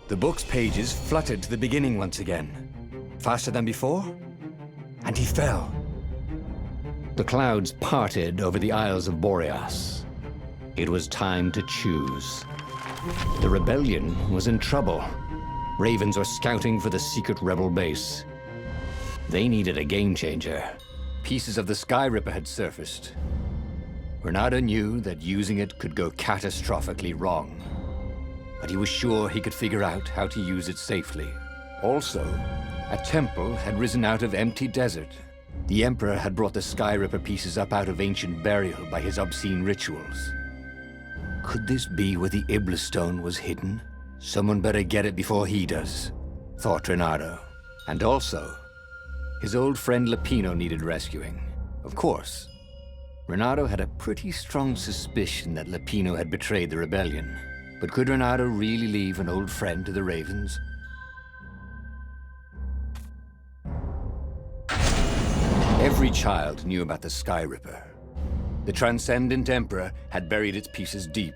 The book's pages fluttered to the beginning once again. Faster than before, and he fell. The clouds parted over the Isles of Boreas. It was time to choose. The rebellion was in trouble. Ravens were scouting for the secret rebel base. They needed a game changer. Pieces of the Sky Ripper had surfaced. Renato knew that using it could go catastrophically wrong, but he was sure he could figure out how to use it safely. Also, a temple had risen out of empty desert. The Emperor had brought the Sky Ripper pieces up out of ancient burial by his obscene rituals. Could this be where the Iblis Stone was hidden? Someone better get it before he does, thought Renato. And also, his old friend Lapino needed rescuing. Of course, Renato had a pretty strong suspicion that Lapino had betrayed the rebellion. But could Renato really leave an old friend to the Ravens? Every child knew about the Sky Ripper. The Transcendent Emperor had buried its pieces deep.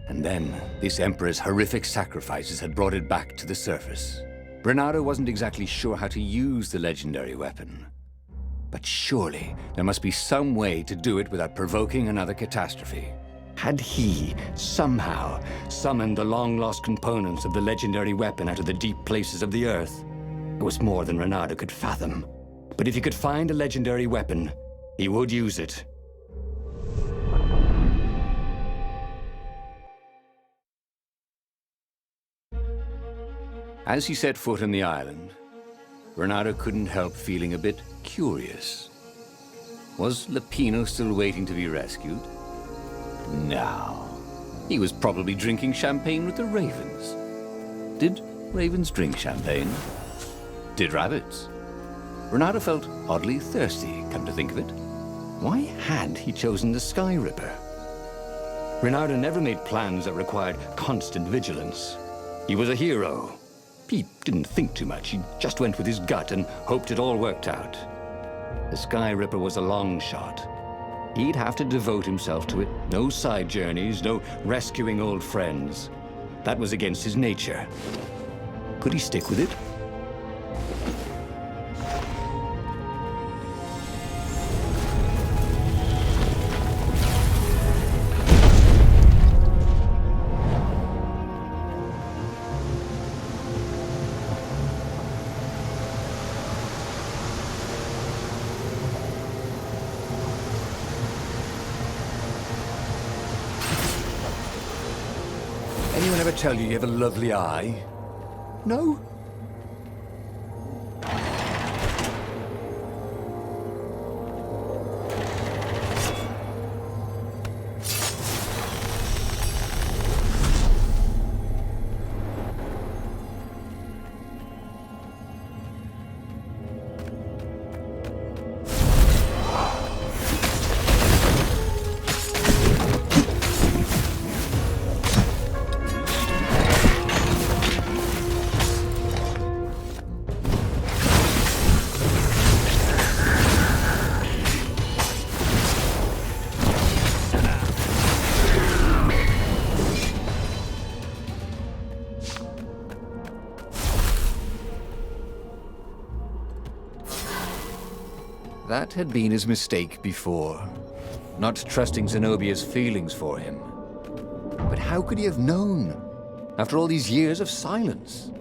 And then, this Emperor's horrific sacrifices had brought it back to the surface. Renato wasn't exactly sure how to use the legendary weapon. But surely, there must be some way to do it without provoking another catastrophe. Had he, somehow, summoned the long-lost components of the legendary weapon out of the deep places of the Earth? It was more than Renato could fathom. But if he could find a legendary weapon, he would use it. As he set foot on the island, Renato couldn't help feeling a bit curious. Was Lapino still waiting to be rescued? No. He was probably drinking champagne with the ravens. Did ravens drink champagne? Did rabbits? Renato felt oddly thirsty, come to think of it. Why had he chosen the Sky Ripper? Renato never made plans that required constant vigilance. He was a hero. He didn't think too much. He just went with his gut and hoped it all worked out. The Sky Ripper was a long shot. He'd have to devote himself to it. No side journeys, no rescuing old friends. That was against his nature. Could he stick with it? Anyone ever tell you have a lovely eye? No? That had been his mistake before, not trusting Zenobia's feelings for him. But how could he have known, after all these years of silence?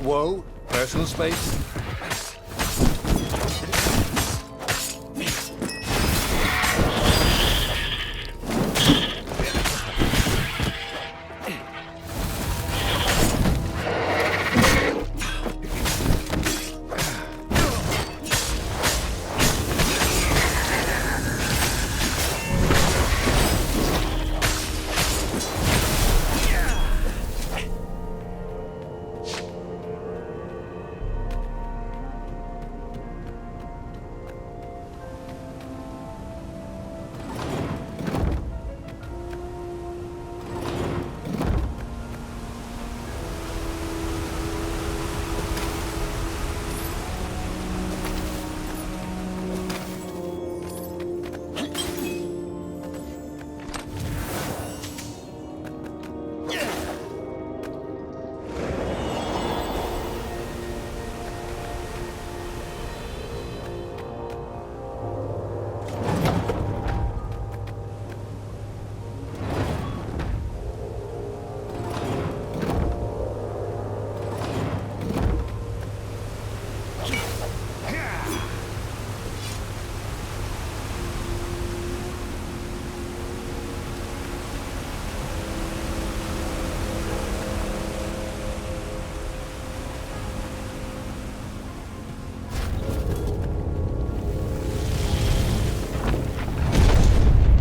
Whoa, personal space?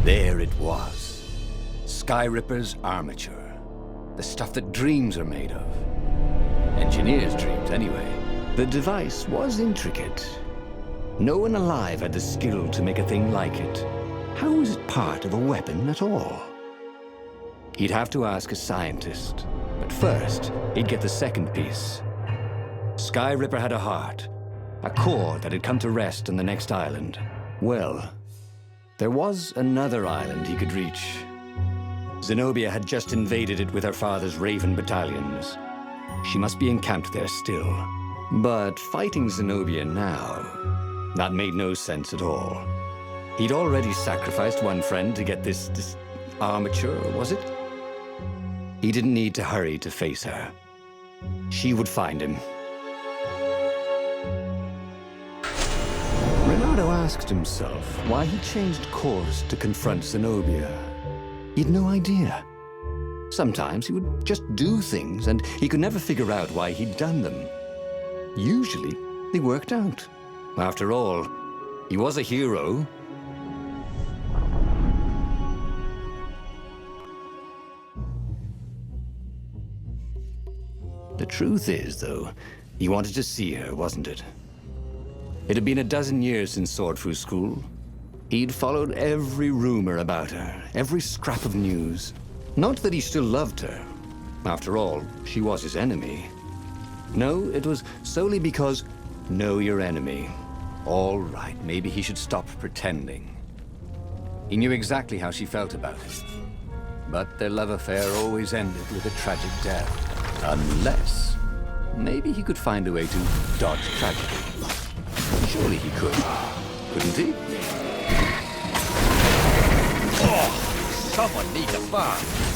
There it was. Skyripper's Armature. The stuff that dreams are made of. Engineers' dreams, anyway. The device was intricate. No one alive had the skill to make a thing like it. How was it part of a weapon at all? He'd have to ask a scientist. But first, he'd get the second piece. Skyripper had a heart. A core that had come to rest on the next island. Well, there was another island he could reach. Zenobia had just invaded it with her father's Raven battalions. She must be encamped there still. But fighting Zenobia now, that made no sense at all. He'd already sacrificed one friend to get this Armature, was it? He didn't need to hurry to face her. She would find him. Renato asked himself why he changed course to confront Zenobia. He'd no idea. Sometimes he would just do things, and he could never figure out why he'd done them. Usually, they worked out. After all, he was a hero. The truth is, though, he wanted to see her, wasn't it? It had been a dozen years since Swordfu School. He'd followed every rumor about her, every scrap of news. Not that he still loved her. After all, she was his enemy. No, it was solely because, know your enemy. All right, maybe he should stop pretending. He knew exactly how she felt about him. But their love affair always ended with a tragic death. Unless, maybe he could find a way to dodge tragedy. Surely he could, couldn't he? Oh, someone needs a bath.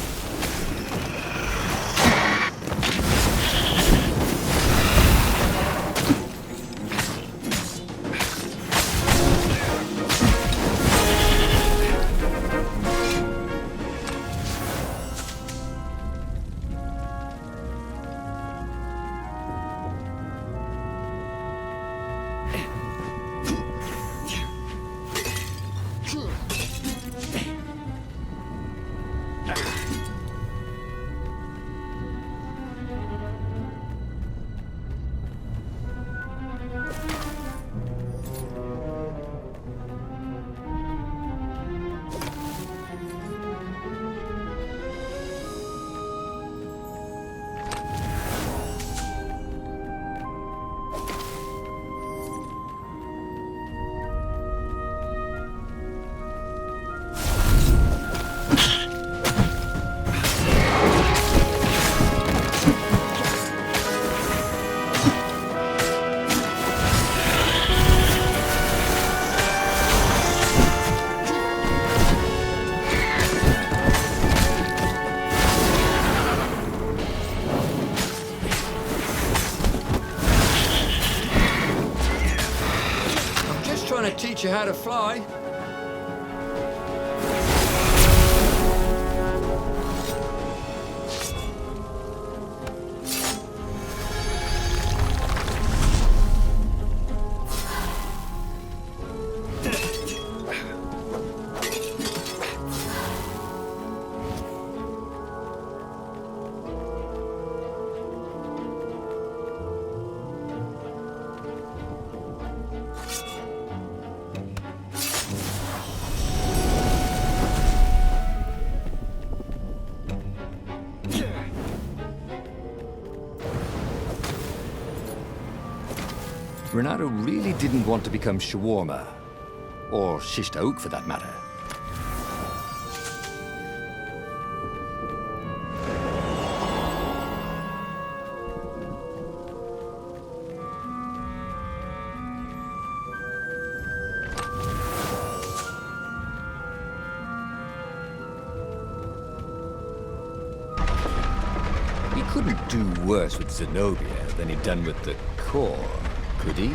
Teach you how to fly. Renato really didn't want to become shawarma, or shish taouk for that matter. He couldn't do worse with Zenobia than he'd done with the core. Could he?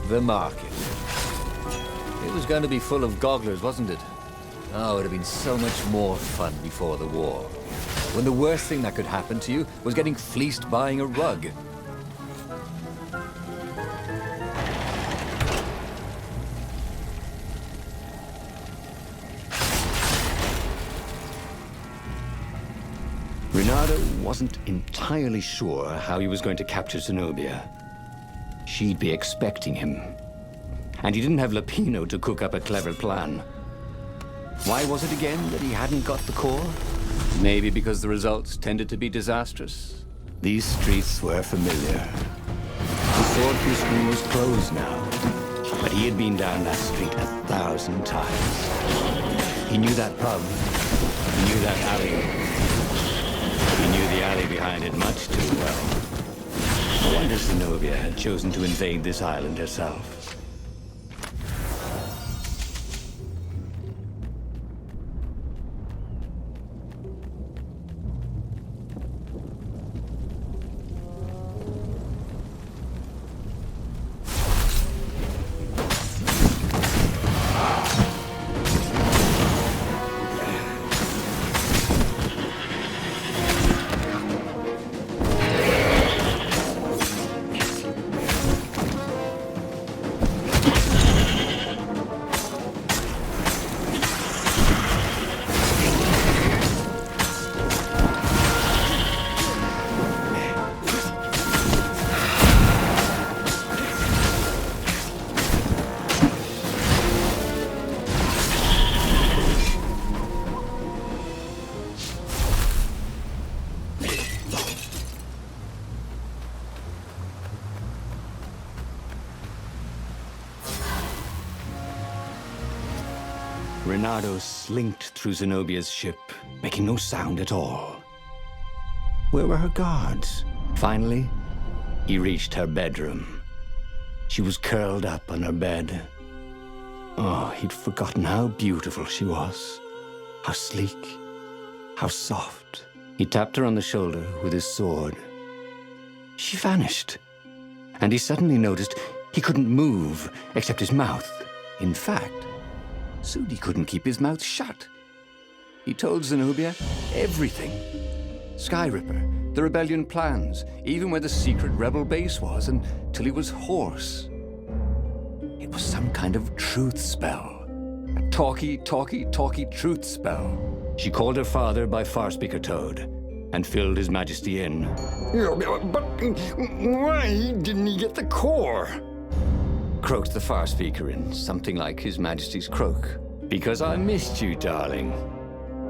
The market. It was going to be full of gogglers, wasn't it? Oh, it would have been so much more fun before the war. When the worst thing that could happen to you was getting fleeced buying a rug. Reynardo wasn't entirely sure how he was going to capture Zenobia. She'd be expecting him. And he didn't have Lapino to cook up a clever plan. Why was it again that he hadn't got the core? Maybe because the results tended to be disastrous. These streets were familiar. The swordfish school was closed now, but he had been down that street 1,000 times. He knew that pub. He knew that alley. He knew the alley behind it much too well. No wonder Zenobia had chosen to invade this island herself. Reynardo slinked through Zenobia's ship, making no sound at all. Where were her guards? Finally, he reached her bedroom. She was curled up on her bed. Oh, he'd forgotten how beautiful she was. How sleek, how soft. He tapped her on the shoulder with his sword. She vanished. And he suddenly noticed he couldn't move except his mouth. In fact, soon he couldn't keep his mouth shut. He told Zenobia everything. Skyripper, the rebellion plans, even where the secret rebel base was, until he was hoarse. It was some kind of truth spell. A talky truth spell. She called her father by Farspeaker Toad and filled His Majesty in. But why didn't he get the core? Croaked the Farspeaker in something like His Majesty's croak. Because I missed you, darling.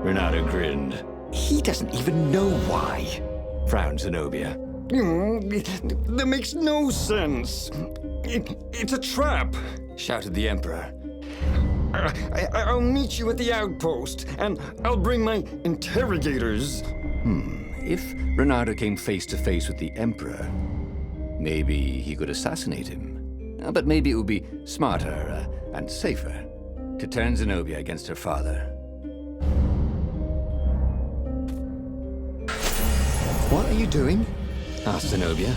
Reynardo grinned. He doesn't even know why, frowned Zenobia. That makes no sense. It's a trap, Shouted the Emperor. I'll meet you at the outpost, and I'll bring my interrogators. If Reynardo came face to face with the Emperor, maybe he could assassinate him. But maybe it would be smarter and safer to turn Zenobia against her father. What are you doing? Asked Zenobia.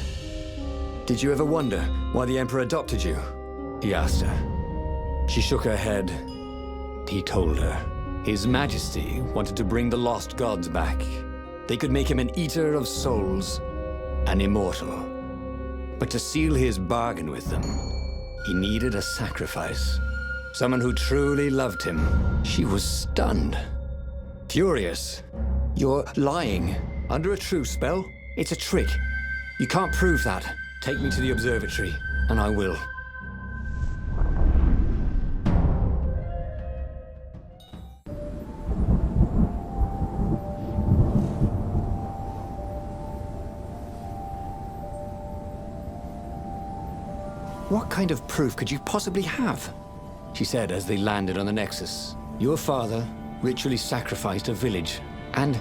Did you ever wonder why the Emperor adopted you? He asked her. She shook her head. He told her. His Majesty wanted to bring the lost gods back. They could make him an eater of souls, an immortal. But to seal his bargain with them, he needed a sacrifice. Someone who truly loved him. She was stunned. Furious. You're lying. Under a truth spell? It's a trick. You can't prove that. Take me to the observatory, and I will. What kind of proof could you possibly have? She said as they landed on the Nexus. Your father ritually sacrificed a village, and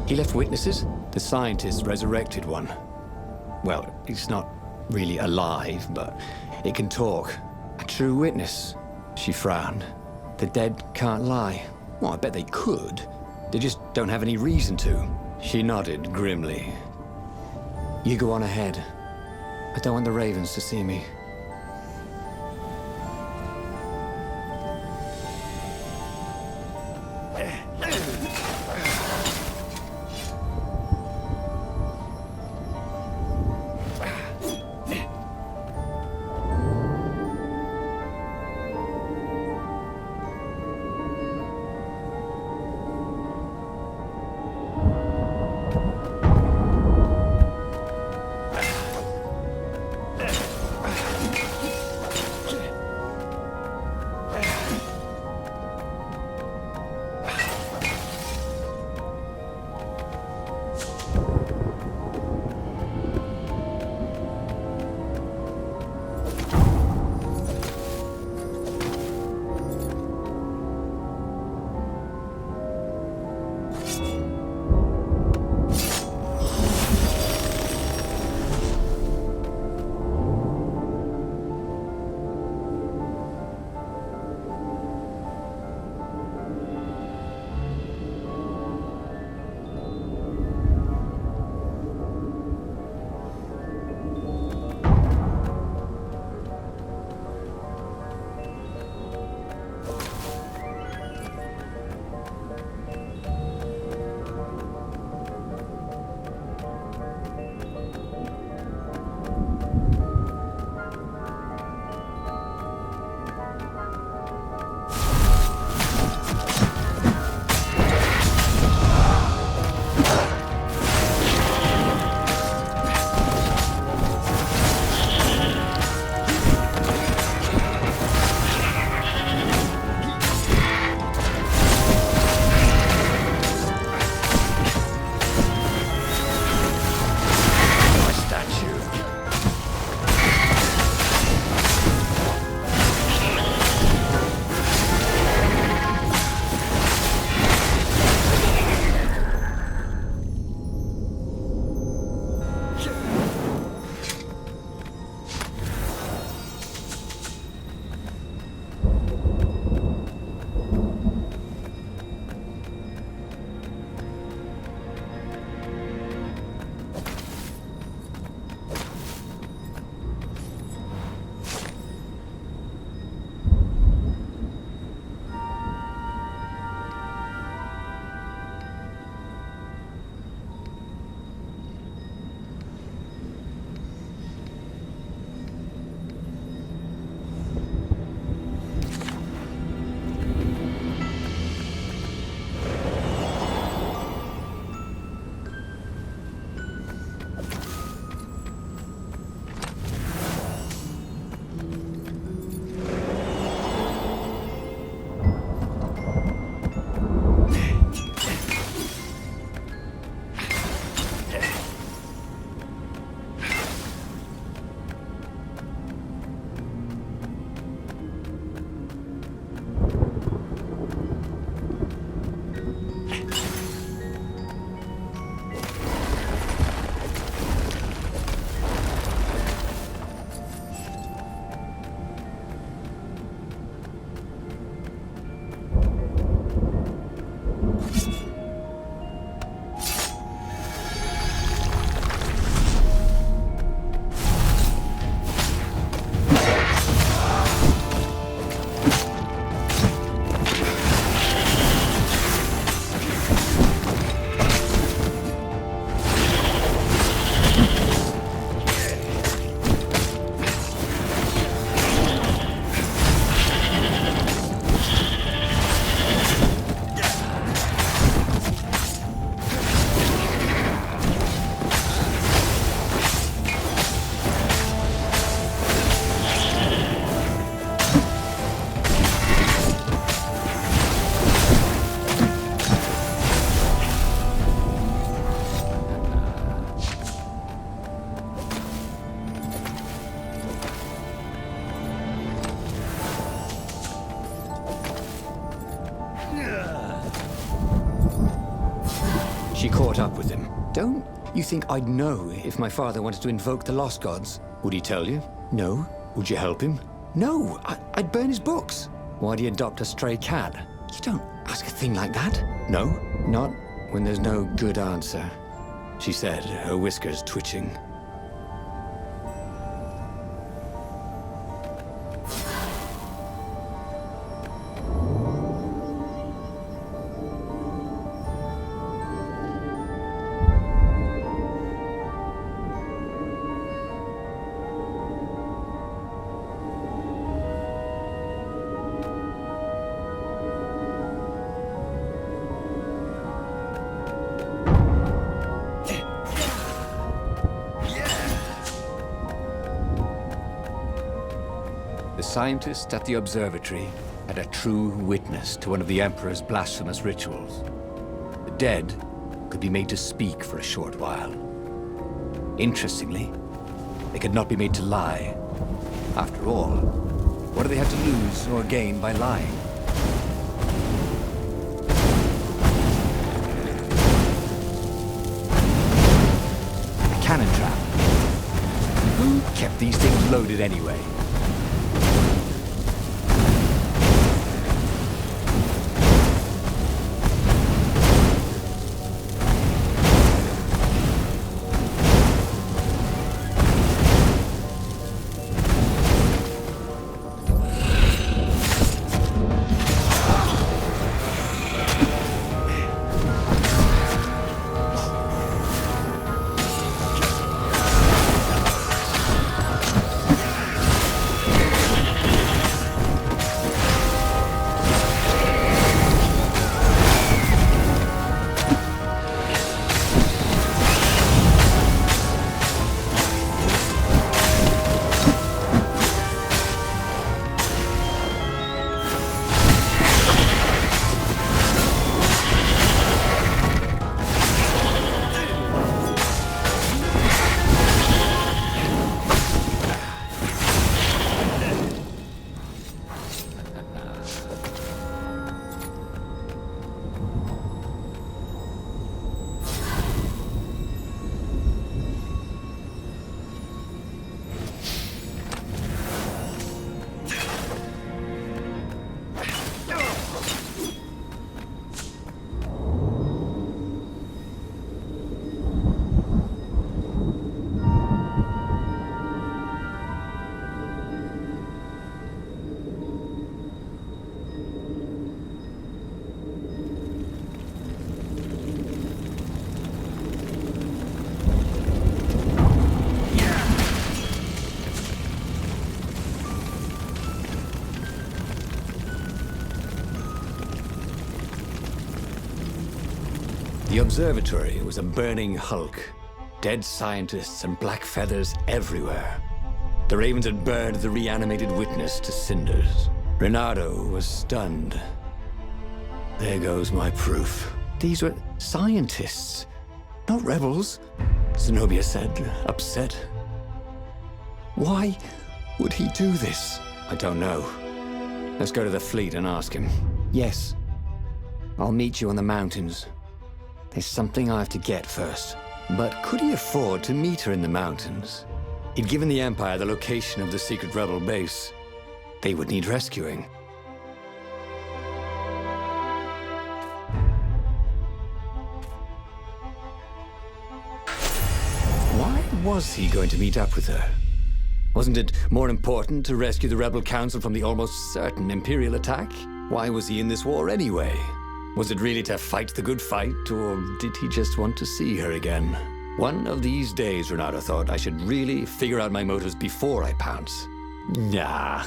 he left witnesses? The scientists resurrected one. Well, it's not really alive, but it can talk. A true witness. She frowned. The dead can't lie. Well, I bet they could. They just don't have any reason to. She nodded grimly. You go on ahead. I don't want the Ravens to see me. up with him. Don't you think I'd know if my father wanted to invoke the lost gods? Would he tell you? No. Would you help him? No. I'd burn his books. Why'd he adopt a stray cat? You don't ask a thing like that. No, not when there's no good answer, she said, her whiskers twitching. The scientist at the observatory had a true witness to one of the Emperor's blasphemous rituals. The dead could be made to speak for a short while. Interestingly, they could not be made to lie. After all, what do they have to lose or gain by lying? A cannon trap. Who kept these things loaded anyway? The observatory was a burning hulk. Dead scientists and black feathers everywhere. The ravens had burned the reanimated witness to cinders. Renato was stunned. There goes my proof. These were scientists, not rebels, Zenobia said, upset. Why would he do this? I don't know. Let's go to the fleet and ask him. Yes. I'll meet you on the mountains. There's something I have to get first. But could he afford to meet her in the mountains? He'd given the Empire the location of the secret rebel base. They would need rescuing. Why was he going to meet up with her? Wasn't it more important to rescue the Rebel Council from the almost certain Imperial attack? Why was he in this war anyway? Was it really to fight the good fight, or did he just want to see her again? One of these days, Renato thought, I should really figure out my motives before I pounce. Nah.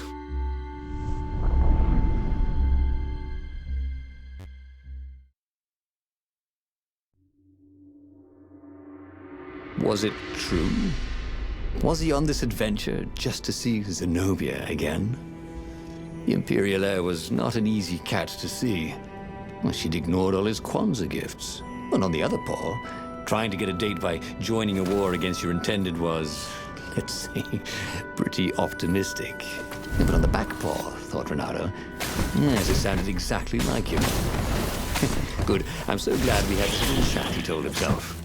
Was it true? Was he on this adventure just to see Zenobia again? The Imperial heir was not an easy cat to see. Well, she'd ignored all his Kwanzaa gifts. And on the other paw, trying to get a date by joining a war against your intended was, let's say, pretty optimistic. But on the back paw, thought Renato, yes, it sounded exactly like him. Good. I'm so glad we had this little chat, he told himself.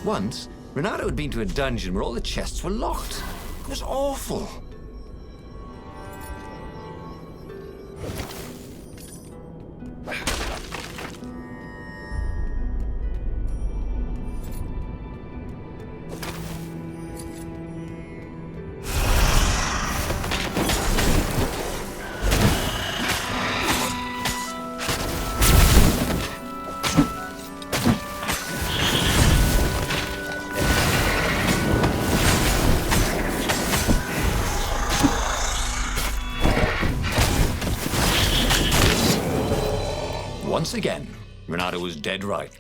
Once, Renato had been to a dungeon where all the chests were locked. It was awful. Once again, Renato was dead right.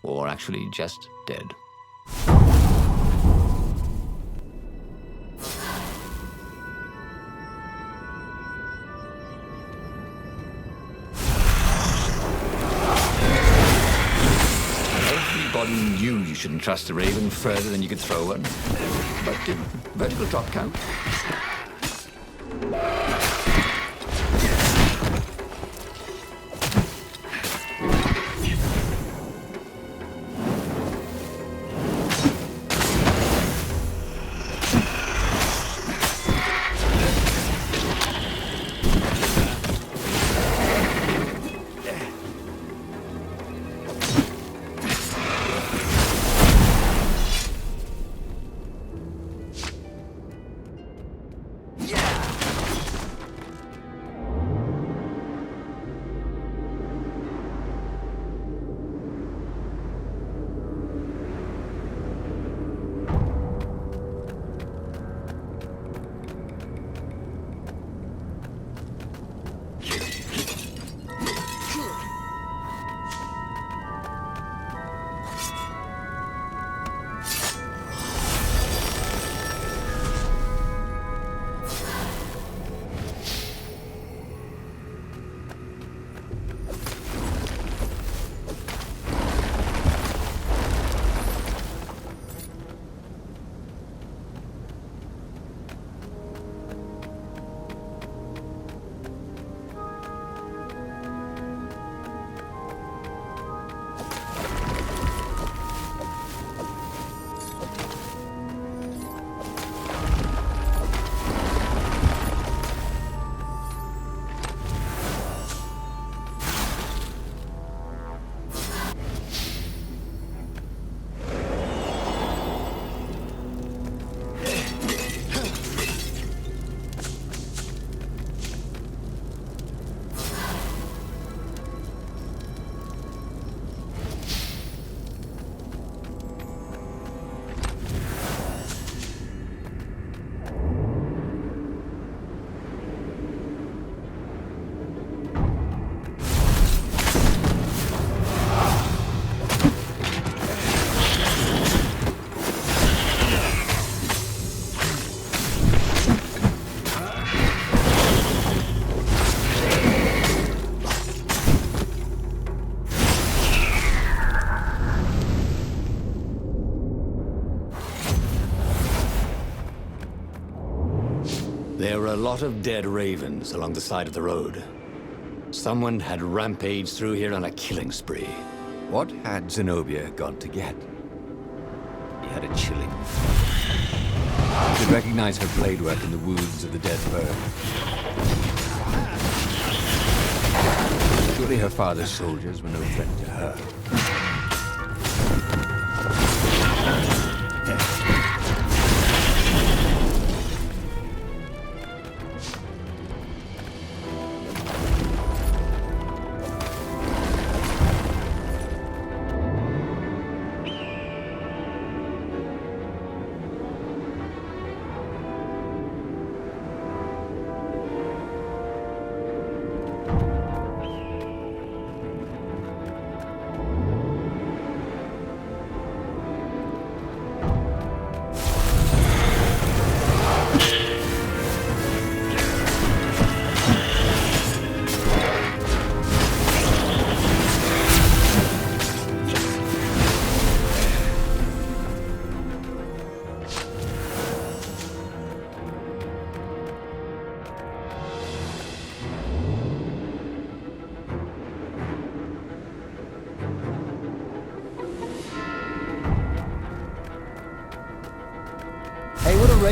Or actually just dead. Everybody knew you shouldn't trust a raven further than you could throw one. But did vertical drop count? There were a lot of dead ravens along the side of the road. Someone had rampaged through here on a killing spree. What had Zenobia gone to get? He had a chilling thought. You could recognize her blade work in the wounds of the dead bird. Surely her father's soldiers were no threat to her.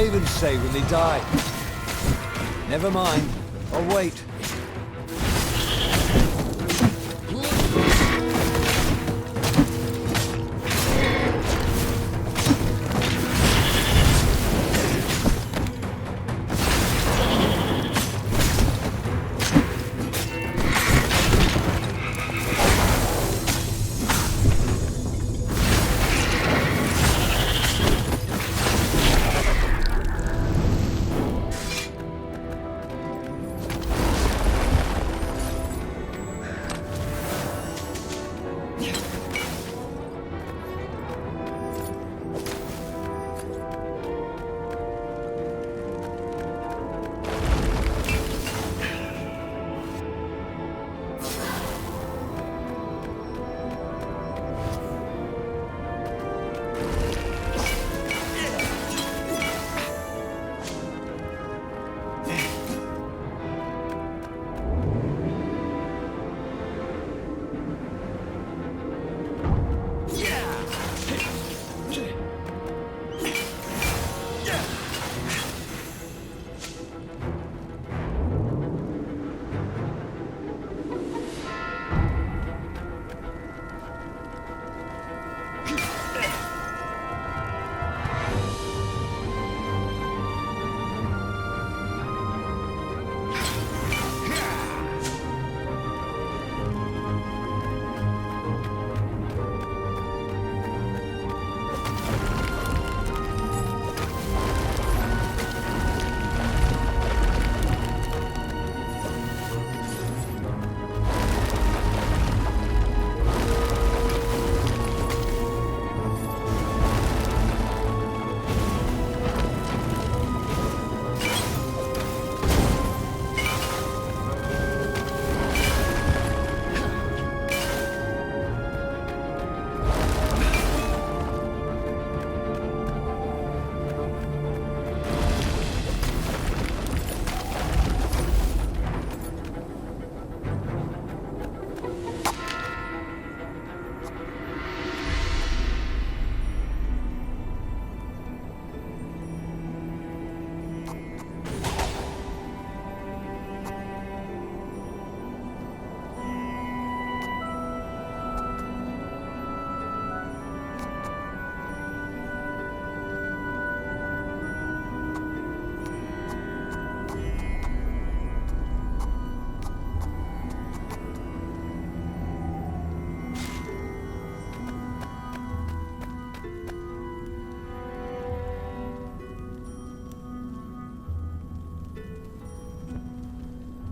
ravens say when they die? Never mind. I'll wait.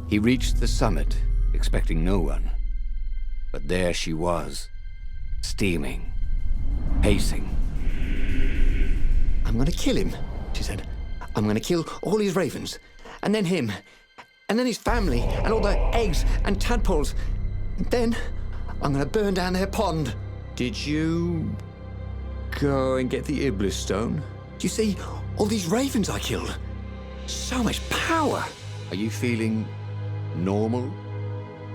He reached the summit, expecting no one. But there she was, steaming, pacing. I'm gonna kill him, she said. I'm gonna kill all his ravens, and then him, and then his family, and all the eggs and tadpoles. And then I'm gonna burn down their pond. Did you go and get the Iblis stone? You see, all these ravens I killed. So much power. Are you feeling normal?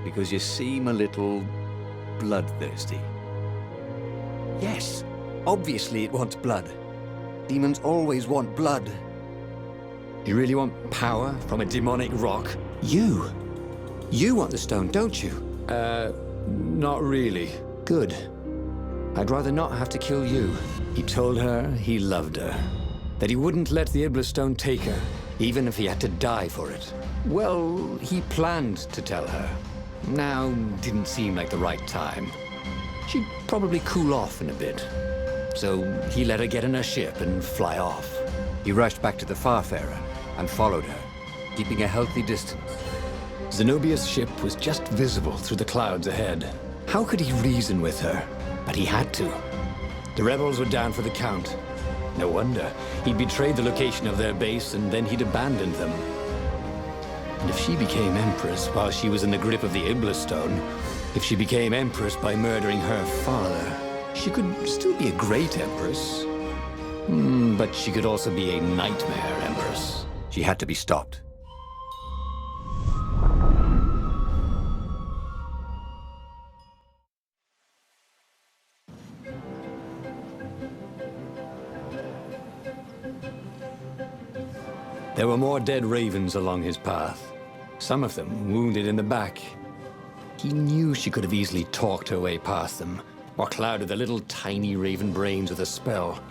Because you seem a little bloodthirsty. Yes, obviously it wants blood. Demons always want blood. You really want power from a demonic rock? You want the stone, don't you? Not really. Good. I'd rather not have to kill you. He told her he loved her. That he wouldn't let the Iblis stone take her, even if he had to die for it. Well, he planned to tell her. Now didn't seem like the right time. She'd probably cool off in a bit. So he let her get in her ship and fly off. He rushed back to the Farfarer and followed her, keeping a healthy distance. Zenobia's ship was just visible through the clouds ahead. How could he reason with her? But he had to. The rebels were down for the count. No wonder. He'd betrayed the location of their base and then he'd abandoned them. And if she became Empress while she was in the grip of the Iblis stone, if she became Empress by murdering her father, she could still be a great Empress. But she could also be a nightmare Empress. She had to be stopped. There were more dead ravens along his path, some of them wounded in the back. He knew she could have easily talked her way past them, or clouded the little tiny raven brains with a spell.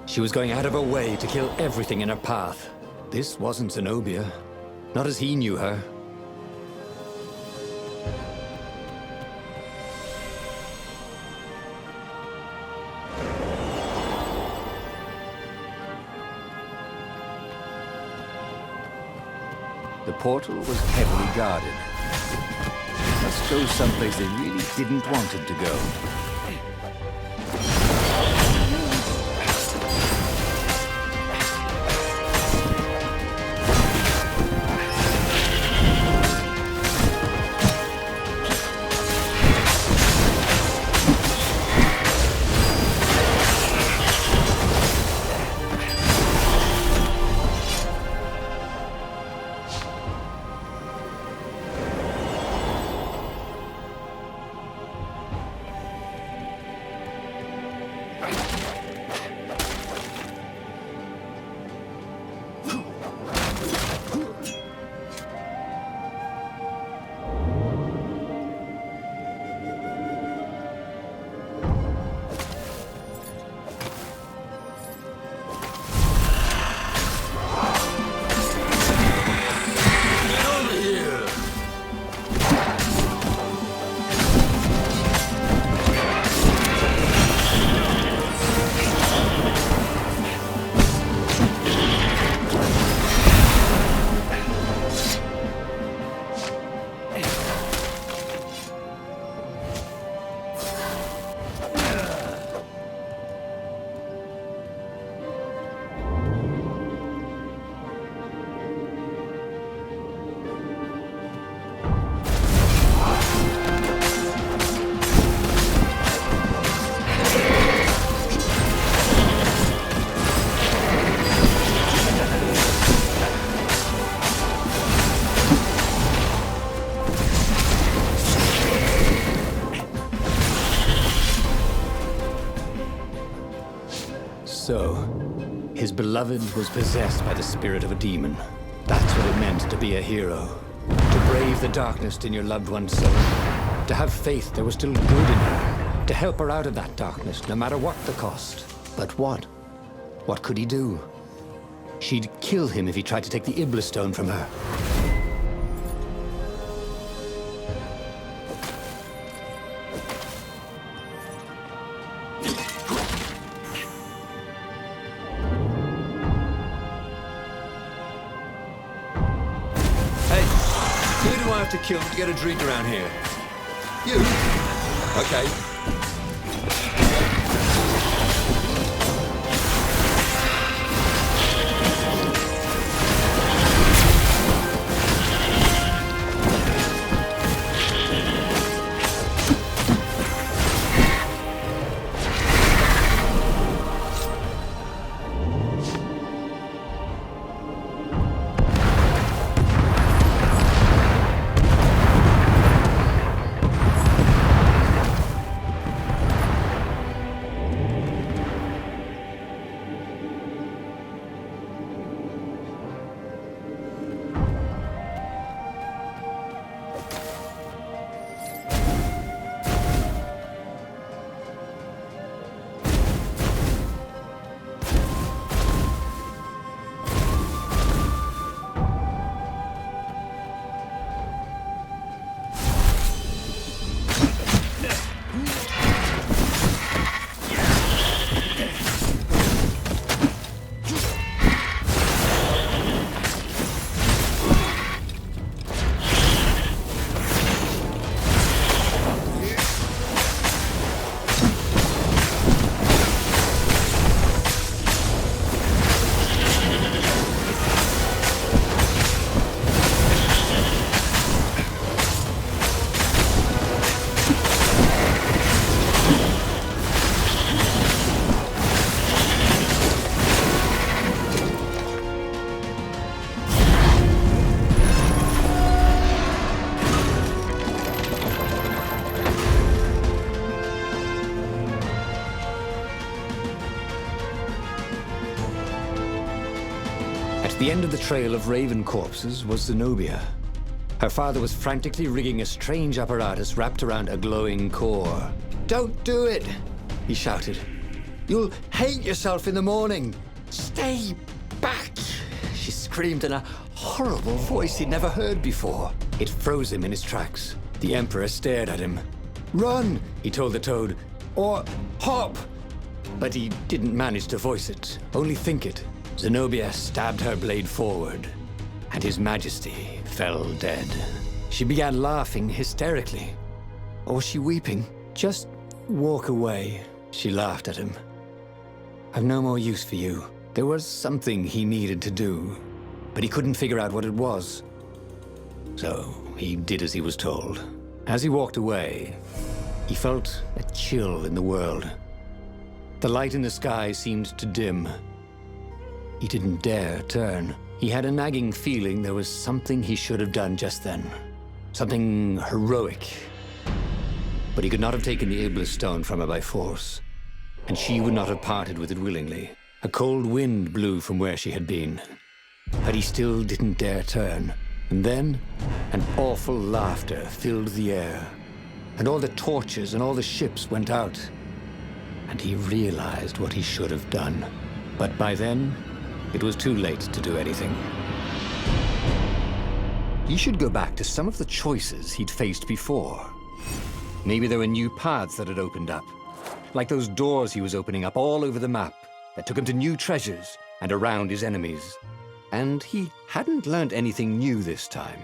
She was going out of her way to kill everything in her path. This wasn't Zenobia, not as he knew her. The portal was heavily guarded. Must go someplace they really didn't want it to go. So, his beloved was possessed by the spirit of a demon. That's what it meant to be a hero. To brave the darkness in your loved one's soul. To have faith there was still good in her. To help her out of that darkness, no matter what the cost. But what? What could he do? She'd kill him if he tried to take the Iblis stone from her. Who do I have to kill to get a drink around here? You? Okay. The end of the trail of raven corpses was Zenobia. Her father was frantically rigging a strange apparatus wrapped around a glowing core. "Don't do it!" he shouted. "You'll hate yourself in the morning! Stay back!" She screamed in a horrible voice he'd never heard before. It froze him in his tracks. The Emperor stared at him. "Run," he told the toad, "or hop!" But he didn't manage to voice it, only think it. Zenobia stabbed her blade forward, and His Majesty fell dead. She began laughing hysterically. Or was she weeping? "Just walk away," she laughed at him. "I've no more use for you." There was something he needed to do, but he couldn't figure out what it was. So he did as he was told. As he walked away, he felt a chill in the world. The light in the sky seemed to dim. He didn't dare turn. He had a nagging feeling there was something he should have done just then. Something heroic. But he could not have taken the ablest stone from her by force, and she would not have parted with it willingly. A cold wind blew from where she had been, but he still didn't dare turn. And then, an awful laughter filled the air, and all the torches and all the ships went out, and he realized what he should have done. But by then, it was too late to do anything. He should go back to some of the choices he'd faced before. Maybe there were new paths that had opened up, like those doors he was opening up all over the map that took him to new treasures and around his enemies. And he hadn't learned anything new this time.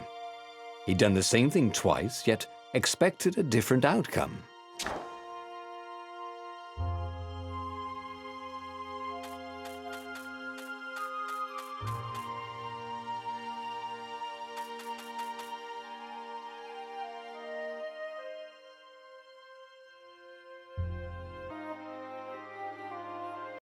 He'd done the same thing twice, yet expected a different outcome.